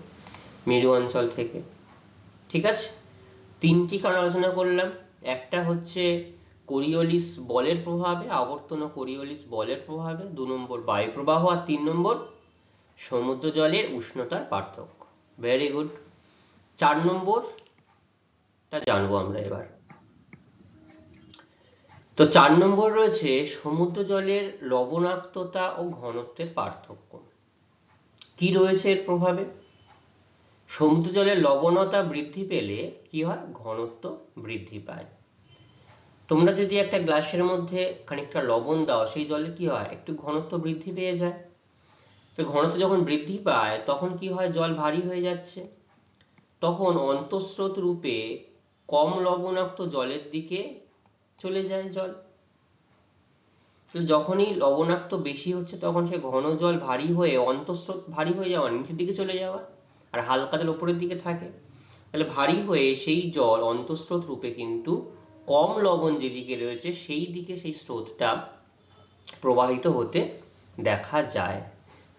মেরু অঞ্চল থেকে, ঠিক আছে? 3টি কারণ আলোচনা করলাম। একটা হচ্ছে কোরিওলিস বলের প্রভাবে, আবর্তন ও কোরিওলিস বলের প্রভাবে। 2 নম্বর বায়ু প্রবাহ, আর 3 নম্বর সমুদ্র জলের উষ্ণতার পার্থক্য। Very good. 4 নম্বরটা জানবো আমরা এবার। তো 4 নম্বর রয়েছে সমুদ্র জলের লবণাক্ততা ও ঘনত্বের পার্থক্য। কি রয়েছে এর প্রভাবে? সমুদ্র জলের লবণতা বৃদ্ধি পেলে কি হয়? ঘনত্ব বৃদ্ধি পায়। তোমরা যদি একটা গ্লাসের মধ্যে খানিকটা লবণ দাও, সেই জলে কি হয়, একটু ঘনত্ব বৃদ্ধি পেয়ে যায়। তো ঘনত্ব যখন বৃদ্ধি পায় তখন কি হয়, জল ভারী হয়ে যাচ্ছে। তখন অন্তঃস্রোত রূপে কম লবণাক্ত জলের দিকে চলে যায় জল। যখনই লবণাক্ত বেশি হচ্ছে তখন সে ঘন জল ভারী হয়ে, অন্তঃস্রোত ভারী হয়ে যাওয়া, নিচের দিকে চলে যাওয়া, আর হালকা জল উপরের দিকে থাকে। তাহলে ভারী হয়ে সেই জল অন্তঃস্রোত রূপে কিন্তু কম লবণ যেদিকে রয়েছে সেই দিকে সেই স্রোতটা প্রবাহিত হতে দেখা যায়।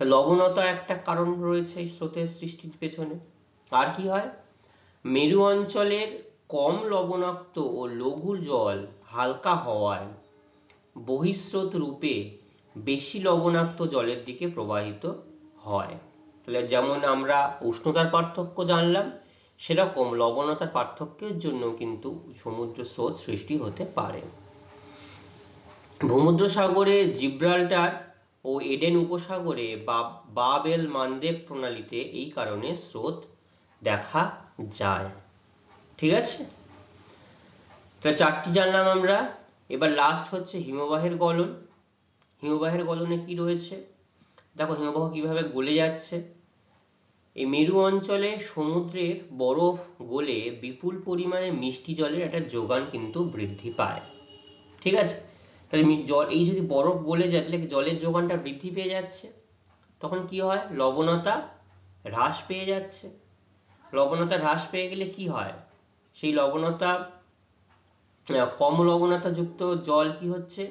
লবণতা একটা কারণ রয়েছে এই স্রোতের সৃষ্টির পেছনে। আর কি হয়, মেরু অঞ্চলের কম লবণাক্ত ও লঘু জল হালকা হওয়ায় বহিঃস্রোত রূপে বেশি লবণাক্ত জলের দিকে প্রবাহিত হয়। তাহলে যেমন আমরা উষ্ণতার পার্থক্য জানলাম, সেরকম লবণতার পার্থক্যের জন্য কিন্তু সমুদ্র স্রোত সৃষ্টি হতে পারে। ভূমধ্যসাগরে জিব্রাল্টার ও এডেন উপসাগরে বাব-এল মানদেব প্রণালীতে এই কারণে স্রোত দেখা যায়। ঠিক আছে, তাহলে চারটি জানলাম আমরা। এবার লাস্ট হচ্ছে হিমবাহের গলন। হিমবাহের গলনে কি রয়েছে দেখো, হিমবাহ কিভাবে গলে যাচ্ছে। এই মেরু অঞ্চলে সমুদ্রের বরফ গলে বিপুল পরিমাণে মিষ্টি জলের একটা যোগান কিন্তু বৃদ্ধি পায়। ঠিক আছে, তাহলে জল, এই যদি বরফ গলে যায় তাহলে জলের যোগানটা বৃদ্ধি পেয়ে যাচ্ছে। তখন কি হয়, লবণতা হ্রাস পেয়ে যাচ্ছে। লবণতা হ্রাস পেয়ে গেলে কি হয়, সেই লবণতা, কম লবণতা যুক্ত জল কি হচ্ছে,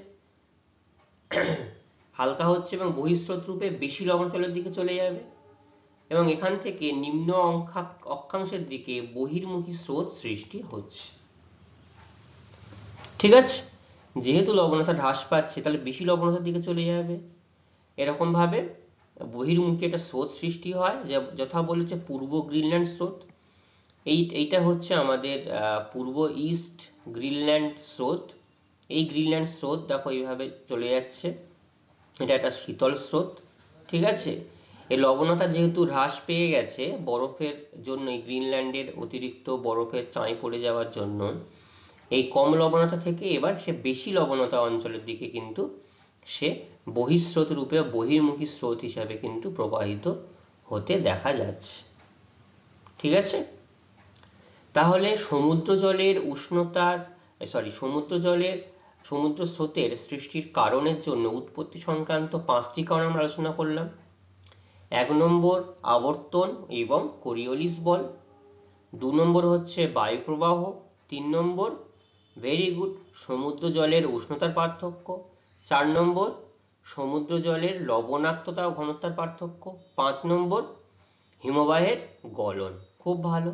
হালকা হচ্ছে এবং বহিঃস্রোত রূপে বেশি লবণ জলের দিকে চলে যাবে, এবং এখান থেকে নিম্ন অক্ষাংশের দিকে বহির্মুখী স্রোত সৃষ্টি হচ্ছে। ঠিক আছে, যেহেতু লবণতা হ্রাস পাচ্ছে তাহলে বেশি লবণতার দিকে চলে যাবে, এরকম ভাবে বহির্মুখী একটা স্রোত সৃষ্টি হয়, যথা বলেছে পূর্ব গ্রিনল্যান্ড স্রোত। এইটা হচ্ছে আমাদের পূর্ব ইস্ট গ্রিনল্যান্ড স্রোত। এই গ্রিনল্যান্ড স্রোত দেখো এইভাবে চলে যাচ্ছে, এটা একটা শীতল স্রোত। ঠিক আছে, এই লবণতা যেহেতু হ্রাস পেয়ে গেছে বরফের জন্য, এই গ্রিনল্যান্ডের অতিরিক্ত বরফের চাঁই পড়ে যাওয়ার জন্য এই কম লবণতা থেকে এবার সে বেশি লবণতা অঞ্চলের দিকে কিন্তু সে বহিঃস্রোত রূপে, বহির্মুখী স্রোত হিসাবে কিন্তু প্রবাহিত হতে দেখা যাচ্ছে। ঠিক আছে, তাহলে সমুদ্র জলের উষ্ণতার, সমুদ্র স্রোতের সৃষ্টির কারণের জন্য উৎপত্তি সংক্রান্ত 5টি কারণ আমরা আলোচনা করলাম। 1 নম্বর আবর্তন এবং কোরিওলিস বল, 2 নম্বর হচ্ছে বায়ু প্রবাহ, 3 নম্বর ভেরি গুড সমুদ্র জলের উষ্ণতার পার্থক্য, 4 নম্বর সমুদ্র জলের লবণাক্ততা ও ঘনত্বের পার্থক্য, 5 নম্বর হিমবাহের গলন। খুব ভালো,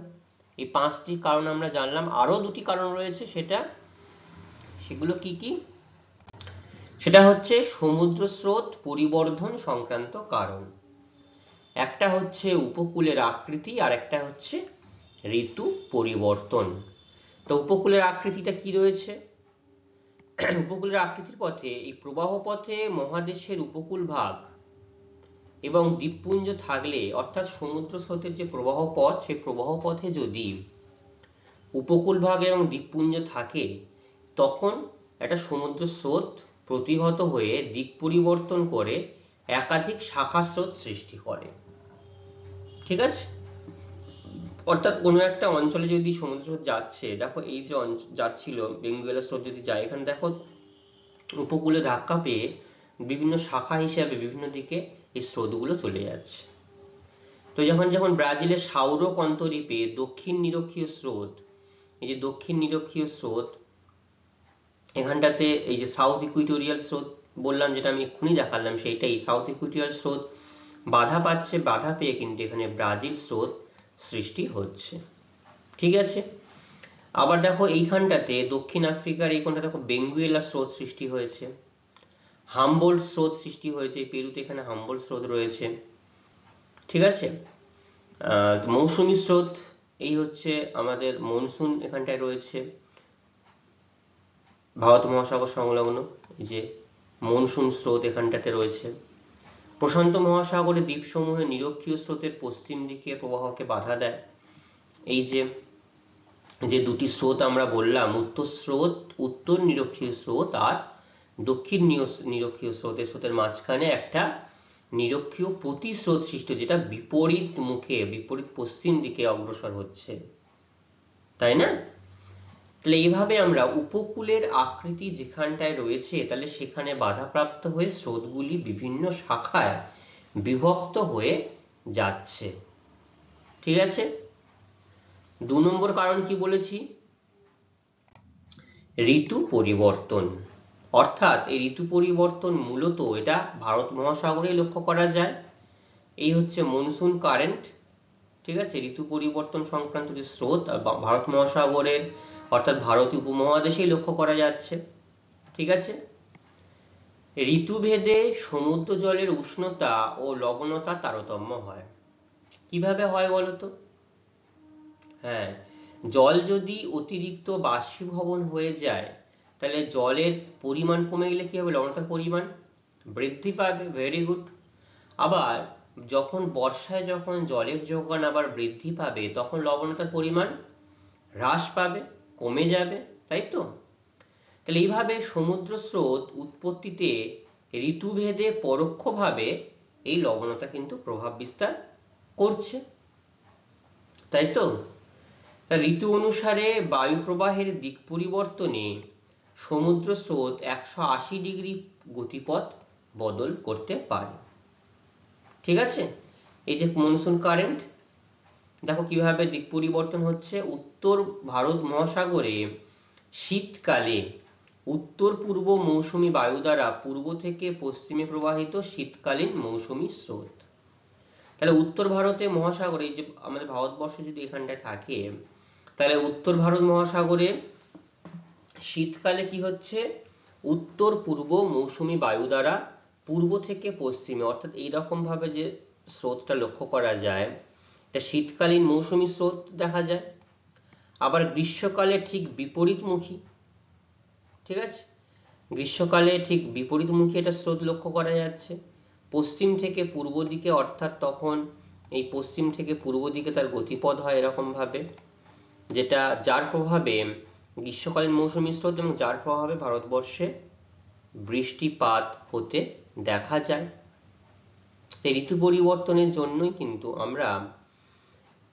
এই 5টি কারণ আমরা জানলাম। আরো 2টি কারণ রয়েছে, সেগুলো কি কি, সেটা হচ্ছে সমুদ্র স্রোত পরিবর্ধন সংক্রান্ত কারণ। একটা হচ্ছে উপকূলের আকৃতি আর একটা হচ্ছে ঋতু পরিবর্তন। তো উপকূলের আকৃতিটা কি রয়েছে, উপকূলের আকৃতির পথে, এই প্রবাহ পথে মহাদেশের উপকূল ভাগ এবং দ্বীপপুঞ্জ থাকলে, অর্থাৎ সমুদ্র স্রোতের যে প্রবাহ পথ, সেই প্রবাহ পথে যদি উপকূল ভাগ এবং দ্বীপপুঞ্জ থাকে তখন একটা সমুদ্র স্রোত প্রতিহত হয়ে দিক পরিবর্তন করে একাধিক শাখা স্রোত সৃষ্টি করে। ঠিক আছে, অর্থাৎ কোনো একটা অঞ্চলে যদি সমুদ্র স্রোত যাচ্ছে, দেখো এই যে যাচ্ছিল বেঙ্গলের স্রোত যদি যায়, এখানে দেখো উপকূলে ধাক্কা পেয়ে বিভিন্ন শাখা হিসাবে বিভিন্ন দিকে এই স্রোতগুলো চলে যাচ্ছে। তো যখন ব্রাজিলের সাউরক অন্তরীপে দক্ষিণ নিরক্ষীয় স্রোত, এই যে দক্ষিণ নিরক্ষীয় স্রোত, এখানটাতে এই যে সাউথ ইকুইটোরিয়াল স্রোত বললাম, যেটা আমি এক্ষুনি দেখালাম, সেইটাই সাউথ ইকুইটোরিয়াল স্রোত বাধা পাচ্ছে, বাধা পেয়ে কিন্তু এখানে ব্রাজিল স্রোত সৃষ্টি হচ্ছে। ঠিক আছে, আবার দেখো এইখানটাতে দক্ষিণ আফ্রিকার এই কোনটা দেখো বেঙ্গুয়েলা স্রোত সৃষ্টি হয়েছে, হামবোল্ট স্রোত সৃষ্টি হয়েছে, পেরুতে এখানে হামবোল্ট স্রোত রয়েছে। ঠিক আছে, মৌসুমী স্রোত, এই হচ্ছে আমাদের মনসুন এখানটায় রয়েছে, ভারত মহাসাগর সংলগ্ন এই যে মনসুন স্রোত এখানটাতে রয়েছে। প্রশান্ত মহাসাগরে দ্বীপসমূহে নিরক্ষীয় স্রোতের পশ্চিম দিকে প্রবাহকে বাধা দেয়, এই যে যে দুটি স্রোত আমরা বললাম, উত্তর নিরক্ষীয় স্রোত আর দক্ষিণ নিরক্ষীয় স্রোতের মাঝখানে একটা নিরক্ষীয় প্রতিস্রোত সৃষ্টি, যেটা বিপরীত মুখে, বিপরীত পশ্চিম দিকে অগ্রসর হচ্ছে, তাই না? তাহলে এইভাবে আমরা উপকূলের আকৃতি যেখানটায় রয়েছে, তাহলে সেখানে বাধাপ্রাপ্ত হয়ে স্রোতগুলি বিভিন্ন শাখায় বিভক্ত হয়ে যাচ্ছে। ঠিক আছে? 2 নম্বর কারণ কি বলেছি? ঋতু পরিবর্তন। অর্থাৎ এই ঋতু পরিবর্তন মূলত এটা ভারত মহাসাগরে লক্ষ্য করা যায়। এই হচ্ছে মনসুন কারেন্ট। ঠিক আছে? ঋতু পরিবর্তন সংক্রান্ত যে স্রোত ভারত মহাসাগরের অর্থাৎ ভারতীয় উপমহাদেশেই লক্ষ্য করা যাচ্ছে। ঠিক আছে? ঋতুভেদে সমুদ্র জলের উষ্ণতা ও লবণতা তারতম্য হয়। কিভাবে হয় বলতো? হ্যাঁ, জল যদি অতিরিক্ত বাষ্পীভবন হয়ে যায়, তাহলে জলের পরিমাণ কমে গেলে কি হবে? লবণতার পরিমাণ বৃদ্ধি পাবে। Very good. আবার যখন বর্ষায় যখন জলের যোগান আবার বৃদ্ধি পাবে, তখন লবণতার পরিমাণ হ্রাস পাবে, কমে যাবে, তাই তো? তাহলে এইভাবে সমুদ্র স্রোত উৎপত্তিতে ঋতুভেদে পরোক্ষভাবে এই লবণতা কিন্তু প্রভাব বিস্তার করছে, তাই তো? ঋতু অনুসারে বায়ু প্রবাহের দিক পরিবর্তনে সমুদ্র স্রোত 180 ডিগ্রি গতিপথ বদল করতে পারে। ঠিক আছে? এই যে মনসুন কারেন্ট, দেখো কিভাবে দিক পরিবর্তন হচ্ছে। উত্তর ভারত মহাসাগরে শীতকালে উত্তর পূর্ব মৌসুমী বায়ু দ্বারা পূর্ব থেকে পশ্চিমে প্রবাহিত শীতকালীন মৌসুমী স্রোত। তাহলে উত্তর ভারতে মহাসাগরে, এই যে আমাদের ভারতবর্ষ যদি এখানটায় থাকে, তাহলে উত্তর ভারত মহাসাগরে শীতকালে কি হচ্ছে? উত্তর পূর্ব মৌসুমী বায়ু দ্বারা পূর্ব থেকে পশ্চিমে, অর্থাৎ এইরকম ভাবে যে স্রোতটা লক্ষ্য করা যায়, এটা শীতকালীন মৌসুমী স্রোত দেখা যায়। আবার গ্রীষ্মকালে ঠিক বিপরীতমুখী। ঠিক আছে? গ্রীষ্মকালে ঠিক বিপরীতমুখী এটা স্রোত লক্ষ্য করা যাচ্ছে পশ্চিম থেকে পূর্ব দিকে, অর্থাৎ তখন এই পশ্চিম থেকে পূর্ব দিকে তার গতিপথ হয় এরকম ভাবে, যেটা যার প্রভাবে গ্রীষ্মকালীন মৌসুমী স্রোত, এবং যার প্রভাবে ভারতবর্ষে বৃষ্টিপাত হতে দেখা যায়। এই ঋতু পরিবর্তনের জন্যই কিন্তু আমরা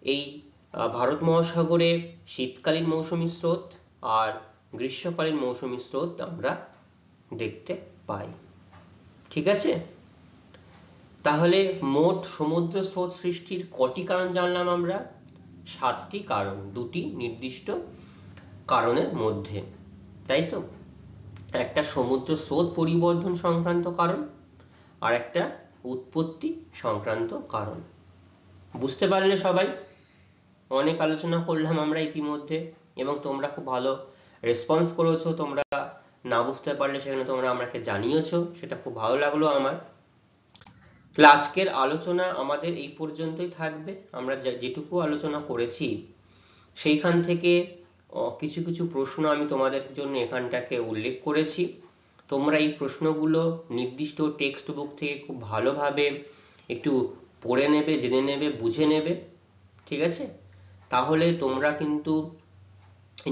এই ভারত মহাসাগরে শীতকালীন মৌসুমী স্রোত আর গ্রীষ্মকালীন মৌসুমী স্রোত আমরা দেখতে পাই। ঠিক আছে? তাহলে মোট সমুদ্র স্রোত সৃষ্টির কটি কারণ জানলাম আমরা? 7টি কারণ, 2টি নির্দিষ্ট কারণের মধ্যে, তাই তো? একটা সমুদ্র স্রোত পরিবর্ধন সংক্রান্ত কারণ, আর একটা উৎপত্তি সংক্রান্ত কারণ। বুঝতে পারলে সবাই? অনেক আলোচনা করলাম আমরা ইতিমধ্যে, এবং তোমরা খুব ভালো রেসপন্স করেছো। তোমরা না বুঝতে পারলে সেখানে তোমরা আমাকে জানিয়েছো, সেটা খুব ভালো লাগলো আমার। তাহলে আজকের আলোচনা আমাদের এই পর্যন্তই থাকবে। আমরা যেটুকু আলোচনা করেছি সেইখান থেকে কিছু কিছু প্রশ্ন আমি তোমাদের জন্য এখানটাকে উল্লেখ করেছি। তোমরা এই প্রশ্নগুলো নির্দিষ্ট টেক্সট বুক থেকে খুব ভালোভাবে একটু পড়ে নেবে, জেনে নেবে, বুঝে নেবে। ঠিক আছে? তাহলে তোমরা কিন্তু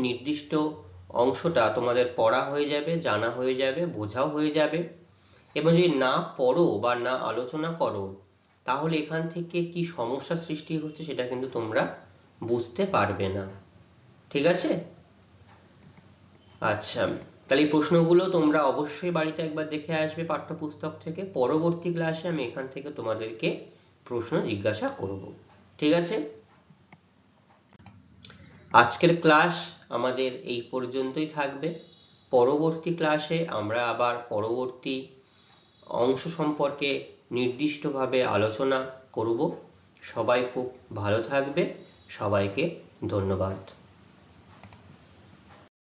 নির্দিষ্ট অংশটা তোমাদের পড়া হয়ে যাবে, জানা হয়ে যাবে, বোঝাও হয়ে যাবে। এবং যদি না পড়ো বা না আলোচনা করো, তাহলে এখান থেকে কি সমস্যা সৃষ্টি হচ্ছে সেটা কিন্তু তোমরা বুঝতে পারবে না। ঠিক আছে? আচ্ছা, তাহলে এই প্রশ্নগুলো তোমরা অবশ্যই বাড়িতে একবার দেখে আসবে পাঠ্যপুস্তক থেকে। পরবর্তী ক্লাসে আমি এখান থেকে তোমাদেরকে প্রশ্ন জিজ্ঞাসা করব। ঠিক আছে? আজকের ক্লাস আমাদের এই পর্যন্তই থাকবে। পরবর্তী ক্লাসে আমরা আবার পরবর্তী অংশ সম্পর্কে নির্দিষ্টভাবে আলোচনা করব। সবাই খুব ভালো থাকবে। সবাইকে ধন্যবাদ।